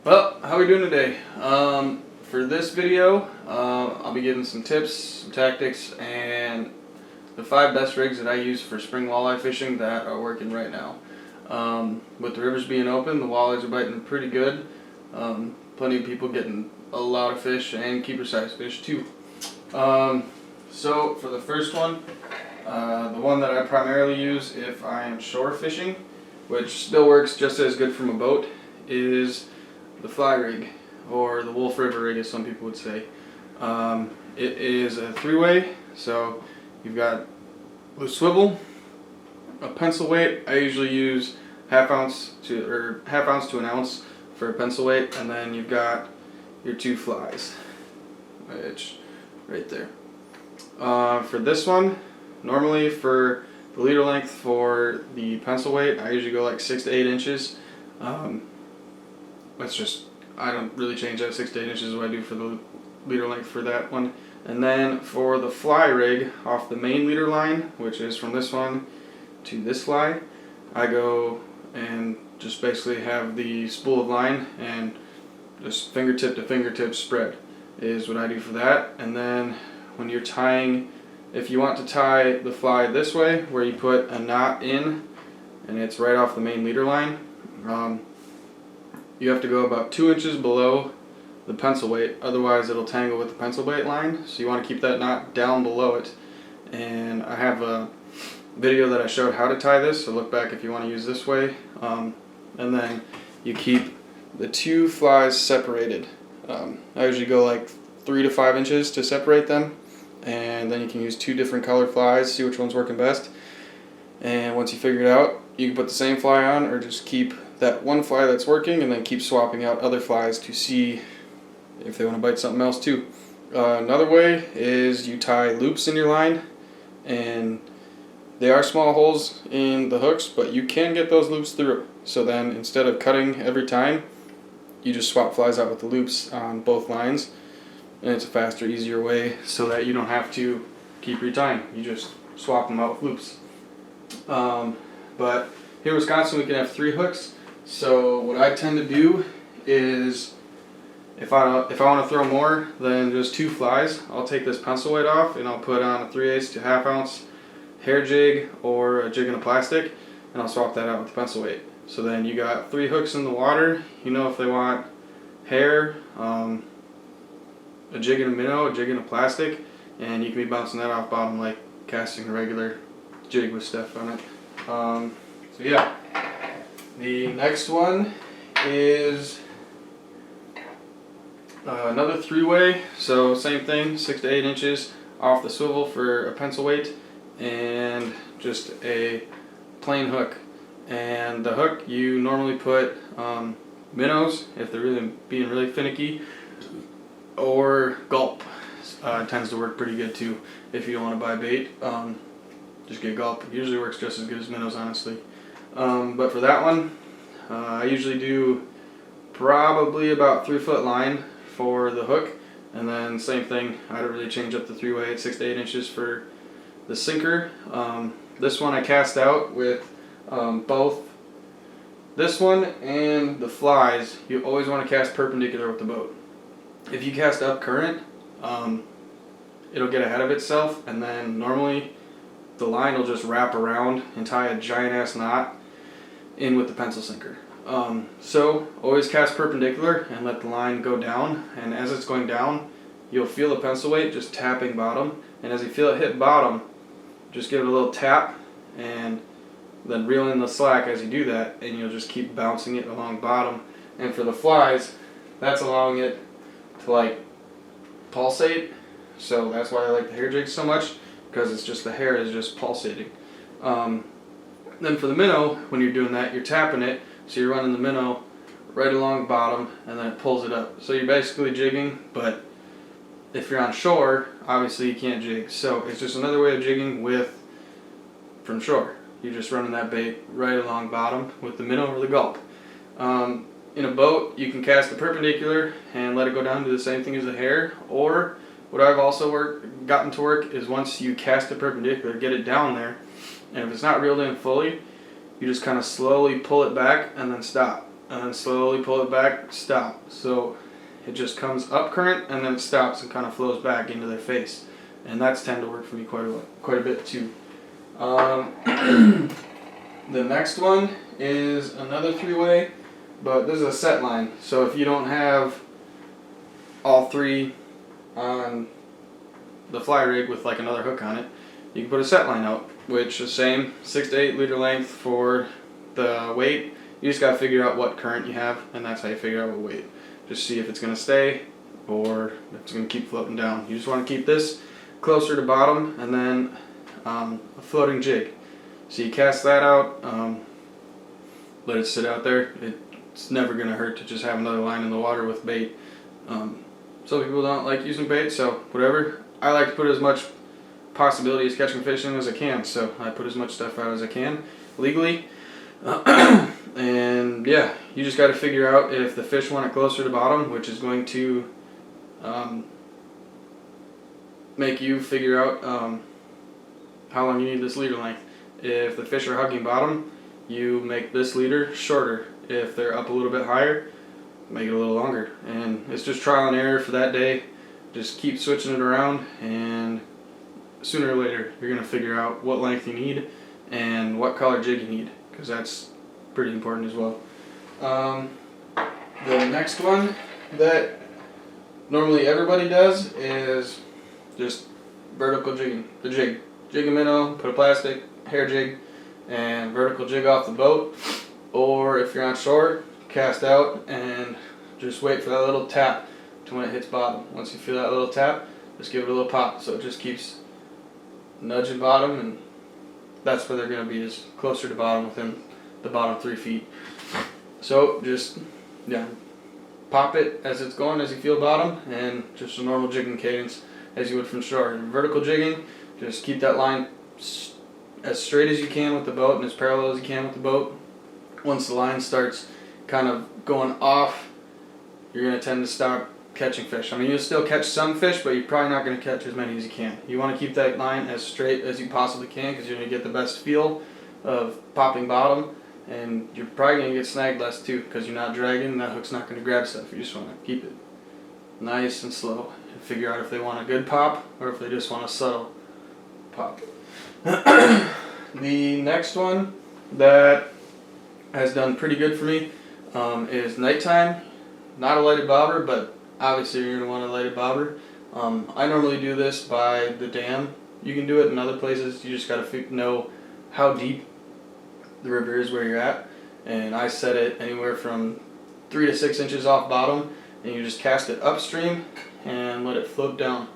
Well, how are we doing today? For this video, I'll be giving some tips, some tactics, and the 5 best rigs that I use for spring walleye fishing that are working right now. With the rivers being open, the walleyes are biting pretty good. Plenty of people getting a lot of fish and keeper size fish too. So for the first one, the one that I primarily use if I am shore fishing, which still works just as good from a boat, is the fly rig, or the Wolf River rig as some people would say. It is a 3-way, so you've got the swivel, a pencil weight. I usually use half ounce to an ounce for a pencil weight, and then you've got your 2 flies, which right there. For this one, normally for the leader length for the pencil weight, I usually go like 6 to 8 inches. I don't really change that. 6 to 8 inches is what I do for the leader length for that one. And then for the fly rig, off the main leader line, which is from this one to this fly, I go and just basically have the spool of line and just fingertip to fingertip spread is what I do for that. And then when you're tying, if you want to tie the fly this way, where you put a knot in and it's right off the main leader line, you have to go about 2 inches below the pencil weight, otherwise it'll tangle with the pencil weight line. So you want to keep that knot down below it. And I have a video that I showed how to tie this, so look back if you want to use this way. And then you keep the 2 flies separated. I usually go like 3 to 5 inches to separate them, and then you can use 2 different colored flies, see which one's working best. And once you figure it out, you can put the same fly on, or just keep that one fly that's working and then keep swapping out other flies to see if they want to bite something else too. Another way is you tie loops in your line, and they are small holes in the hooks, but you can get those loops through. So then instead of cutting every time, you just swap flies out with the loops on both lines, and it's a faster, easier way so that you don't have to keep retying. You just swap them out with loops. But here in Wisconsin we can have 3 hooks. So what I tend to do is, if I want to throw more than just 2 flies, I'll take this pencil weight off and I'll put on a 3/8 to half ounce hair jig or a jig in a plastic, and I'll swap that out with the pencil weight. So then you got 3 hooks in the water. You know, if they want hair, a jig in a minnow, a jig in a plastic, and you can be bouncing that off bottom like casting a regular jig with stuff on it. So yeah. The next one is another 3-way, so same thing, 6 to 8 inches off the swivel for a pencil weight, and just a plain hook. And the hook you normally put minnows if they're really being really finicky, or gulp tends to work pretty good too if you don't want to buy bait. Just get gulp. It usually works just as good as minnows, honestly. But for that one, I usually do probably about 3-foot line for the hook, and then same thing, I don't really change up the 3-way at 6 to 8 inches for the sinker. This one I cast out with both this one and the flies. You always want to cast perpendicular with the boat. If you cast up current, it'll get ahead of itself, and then normally the line will just wrap around and tie a giant ass knot in with the pencil sinker. So always cast perpendicular and let the line go down, and as it's going down, you'll feel the pencil weight just tapping bottom, and as you feel it hit bottom, just give it a little tap and then reel in the slack as you do that, and you'll just keep bouncing it along bottom. And for the flies, that's allowing it to like pulsate, so that's why I like the hair jigs so much, because it's just the hair is just pulsating. Then for the minnow, when you're doing that, you're tapping it, so you're running the minnow right along the bottom, and then it pulls it up. So you're basically jigging, but if you're on shore, obviously you can't jig. So it's just another way of jigging from shore. You're just running that bait right along bottom with the minnow or the gulp. In a boat, you can cast it perpendicular and let it go down to the same thing as the hair, or what I've also gotten to work is once you cast it perpendicular, get it down there, and if it's not reeled in fully, you just kind of slowly pull it back and then stop. and then slowly pull it back, stop. So it just comes up current and then it stops and kind of flows back into their face. And that's tend to work for me quite a bit too. The next one is another 3-way, but this is a set line. So if you don't have all 3 on the fly rig with like another hook on it, you can put a set line out, which is the same, 6 to 8 liter length for the weight. You just gotta figure out what current you have, and that's how you figure out what weight. Just see if it's gonna stay or if it's gonna keep floating down. You just want to keep this closer to bottom, and then a floating jig. So you cast that out, let it sit out there. It's never gonna hurt to just have another line in the water with bait. Some people don't like using bait, so whatever. I like to put as much possibility as catching fish in as I can, so I put as much stuff out as I can legally. And yeah, you just got to figure out if the fish want it closer to bottom, which is going to make you figure out how long you need this leader length. If the fish are hugging bottom, you make this leader shorter. If they're up a little bit higher, make it a little longer. And it's just trial and error for that day. Just keep switching it around, and sooner or later you're going to figure out what length you need and what color jig you need, because that's pretty important as well. The next one that normally everybody does is just vertical jigging. The jig. Jig a minnow, put a plastic hair jig and vertical jig off the boat, or if you're on shore, cast out and just wait for that little tap to when it hits bottom. Once you feel that little tap, just give it a little pop, so it just keeps nudging bottom, and that's where they're going to be, is closer to bottom, within the bottom 3 feet. So just pop it as it's going, as you feel bottom, and just a normal jigging cadence as you would from shore. And vertical jigging, just keep that line as straight as you can with the boat and as parallel as you can with the boat. Once the line starts kind of going off, you're going to tend to stop catching fish. I mean, you'll still catch some fish, but you're probably not going to catch as many as you can. You want to keep that line as straight as you possibly can, because you're going to get the best feel of popping bottom, and you're probably going to get snagged less too, because you're not dragging and that hook's not going to grab stuff. You just want to keep it nice and slow and figure out if they want a good pop or if they just want a subtle pop. The next one that has done pretty good for me is nighttime. Not a lighted bobber, but obviously you're going to want a lighted bobber. I normally do this by the dam. You can do it in other places. You just got to know how deep the river is where you're at. And I set it anywhere from 3 to 6 inches off bottom, and you just cast it upstream and let it float down.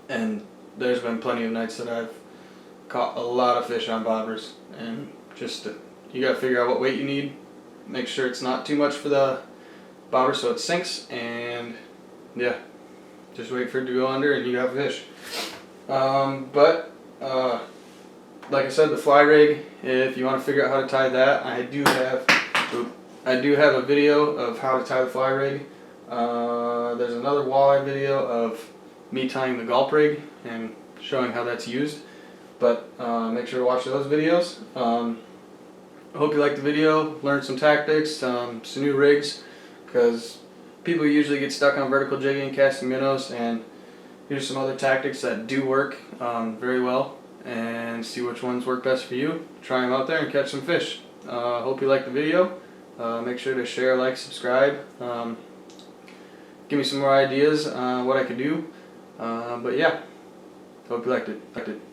And there's been plenty of nights that I've caught a lot of fish on bobbers. And just you got to figure out what weight you need. Make sure it's not too much for the bobber so it sinks, and yeah, just wait for it to go under and you have fish. Like I said, the fly rig, if you want to figure out how to tie that, I do have a video of how to tie the fly rig. There's another walleye video of me tying the gulp rig and showing how that's used, but make sure to watch those videos. I hope you liked the video, learned some tactics, some new rigs, because people usually get stuck on vertical jigging, casting minnows, and here's some other tactics that do work very well, and see which ones work best for you. Try them out there and catch some fish. Hope you liked the video. Make sure to share, like, subscribe. Give me some more ideas on what I could do. But yeah, hope you liked it.